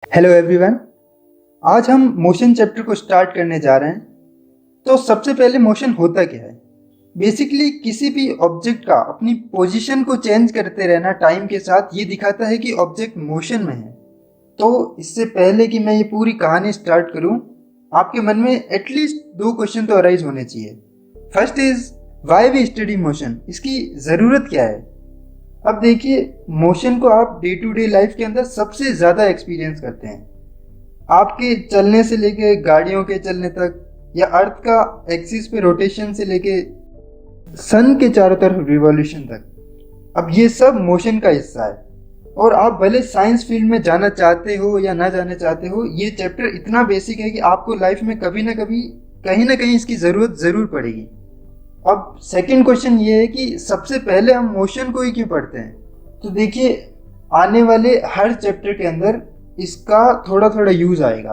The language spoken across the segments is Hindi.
Hello everyone. आज हम मोशन चैप्टर को स्टार्ट करने जा रहे हैं। तो सबसे पहले मोशन होता क्या है? बेसिकली किसी भी ऑब्जेक्ट का अपनी पोजीशन को चेंज करते रहना टाइम के साथ ये दिखाता है कि ऑब्जेक्ट मोशन में है। तो इससे पहले कि मैं ये पूरी कहानी स्टार्ट करूं, आपके मन में एटलीस्ट दो क्वेश्चन तो अराइज होने चाहिए। First is why we study motion, इसकी ज़रूरत क्या है? अब देखिए, मोशन को आप डे टू डे लाइफ के अंदर सबसे ज़्यादा एक्सपीरियंस करते हैं। आपके चलने से लेके गाड़ियों के चलने तक, या अर्थ का एक्सिस पे रोटेशन से लेके सन के चारों तरफ रिवॉल्यूशन तक, अब ये सब मोशन का हिस्सा है। और आप भले साइंस फील्ड में जाना चाहते हो या ना जाना चाहते हो, ये चैप्टर इतना बेसिक है कि आपको लाइफ में कभी ना कभी कहीं ना कहीं इसकी ज़रूरत ज़रूर पड़ेगी। अब सेकंड क्वेश्चन ये है कि सबसे पहले हम मोशन को ही क्यों पढ़ते हैं? तो देखिए, आने वाले हर चैप्टर के अंदर इसका थोड़ा थोड़ा यूज आएगा,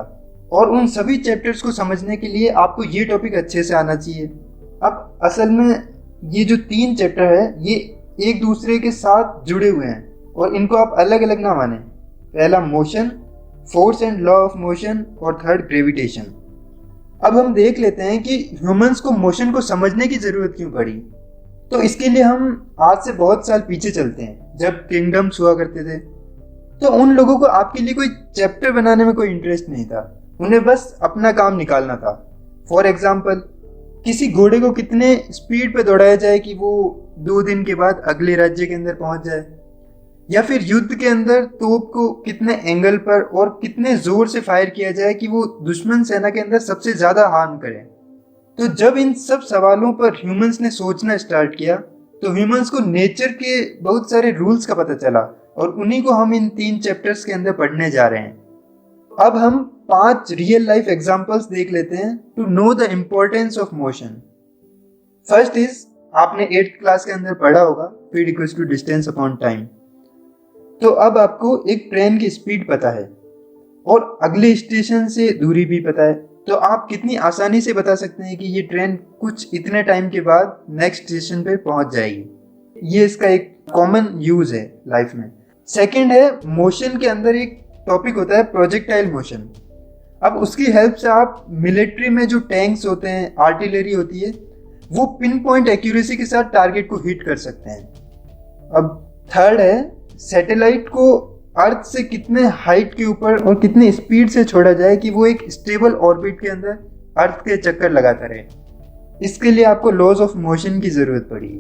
और उन सभी चैप्टर्स को समझने के लिए आपको ये टॉपिक अच्छे से आना चाहिए। अब असल में ये जो 3 चैप्टर है ये एक दूसरे के साथ जुड़े हुए हैं, और इनको आप अलग अलग ना माने। पहला motion, force and law of motion, और थर्ड ग्रेविटेशन। अब हम देख लेते हैं कि ह्यूमंस को मोशन को समझने की ज़रूरत क्यों पड़ी। तो इसके लिए हम आज से बहुत साल पीछे चलते हैं, जब किंगडम्स हुआ करते थे। तो उन लोगों को आपके लिए कोई चैप्टर बनाने में कोई इंटरेस्ट नहीं था, उन्हें बस अपना काम निकालना था। फॉर एग्जाम्पल, किसी घोड़े को कितने स्पीड पे दौड़ाया जाए कि वो 2 दिन के बाद अगले राज्य के अंदर पहुंच जाए, या फिर युद्ध के अंदर तोप को कितने एंगल पर और कितने जोर से फायर किया जाए कि वो दुश्मन सेना के अंदर सबसे ज्यादा हार्म करे। तो जब इन सब सवालों पर ह्यूमंस ने सोचना स्टार्ट किया, तो ह्यूमंस को नेचर के बहुत सारे रूल्स का पता चला, और उन्हीं को हम इन 3 चैप्टर्स के अंदर पढ़ने जा रहे हैं। अब हम 5 रियल लाइफ एग्जांपल्स देख लेते हैं to know the importance of motion. First is, आपने 8th क्लास के अंदर पढ़ा होगा speed equals to distance upon time. तो अब आपको एक ट्रेन की स्पीड पता है और अगले स्टेशन से दूरी भी पता है, तो आप कितनी आसानी से बता सकते हैं कि ये ट्रेन कुछ इतने टाइम के बाद नेक्स्ट स्टेशन पे पहुंच जाएगी। ये इसका एक कॉमन यूज है लाइफ में। सेकंड है, मोशन के अंदर एक टॉपिक होता है प्रोजेक्टाइल मोशन। अब उसकी हेल्प से आप मिलिट्री में जो टैंक्स होते हैं, आर्टिलरी होती है, वो पिन पॉइंट एक्यूरेसी के साथ टारगेट को हिट कर सकते हैं। अब थर्ड है, सैटेलाइट को अर्थ से कितने हाइट के ऊपर और कितने स्पीड से छोड़ा जाए कि वो एक स्टेबल ऑर्बिट के अंदर अर्थ के चक्कर लगाता रहे। इसके लिए आपको लॉज ऑफ मोशन की जरूरत पड़ेगी।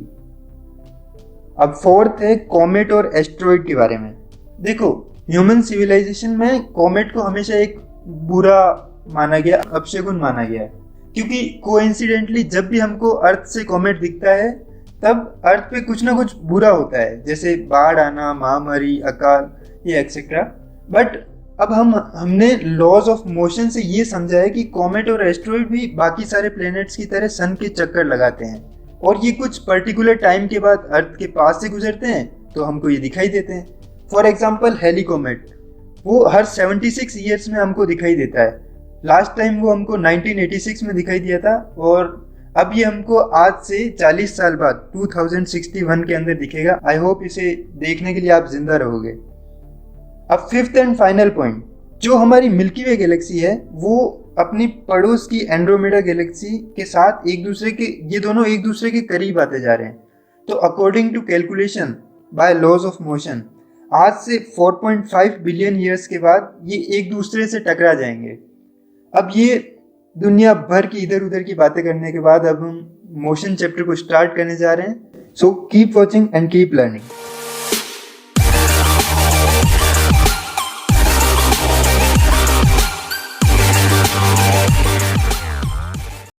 अब फोर्थ है कॉमेट और एस्ट्रॉइड के बारे में। देखो, ह्यूमन सिविलाइजेशन में कॉमेट को हमेशा एक बुरा माना गया, अपशगुन माना गया, क्योंकि कोइंसिडेंटली जब भी हमको अर्थ से कॉमेट दिखता है तब अर्थ पे कुछ ना कुछ बुरा होता है, जैसे बाढ़ आना, महामारी, अकाल, ये एक्सेट्रा। बट अब हमने लॉज ऑफ मोशन से ये समझा है कि कॉमेट और एस्ट्रॉइड भी बाकी सारे प्लैनेट्स की तरह सन के चक्कर लगाते हैं, और ये कुछ पर्टिकुलर टाइम के बाद अर्थ के पास से गुजरते हैं, तो हमको ये दिखाई देते हैं। फॉर एग्जाम्पल, हेलीकॉमेट, वो हर 76 ईयर्स में हमको दिखाई देता है। लास्ट टाइम वो हमको 1986 में दिखाई दिया था, और अब ये हमको आज से 40 साल बाद 2061 के अंदर दिखेगा। आई होप इसे देखने के लिए आप जिंदा रहोगे। अब फिफ्थ एंड फाइनल पॉइंट, जो हमारी मिल्की वे गैलेक्सी है वो अपनी पड़ोस की एंड्रोमेडा गैलेक्सी के साथ ये दोनों एक दूसरे के करीब आते जा रहे हैं। तो according to calculation by laws of motion, आज से 4.5 बिलियन ईयर्स के बाद ये एक दूसरे से टकरा जाएंगे। अब ये दुनिया भर की इधर उधर की बातें करने के बाद अब हम मोशन चैप्टर को स्टार्ट करने जा रहे हैं। So keep watching and keep learning.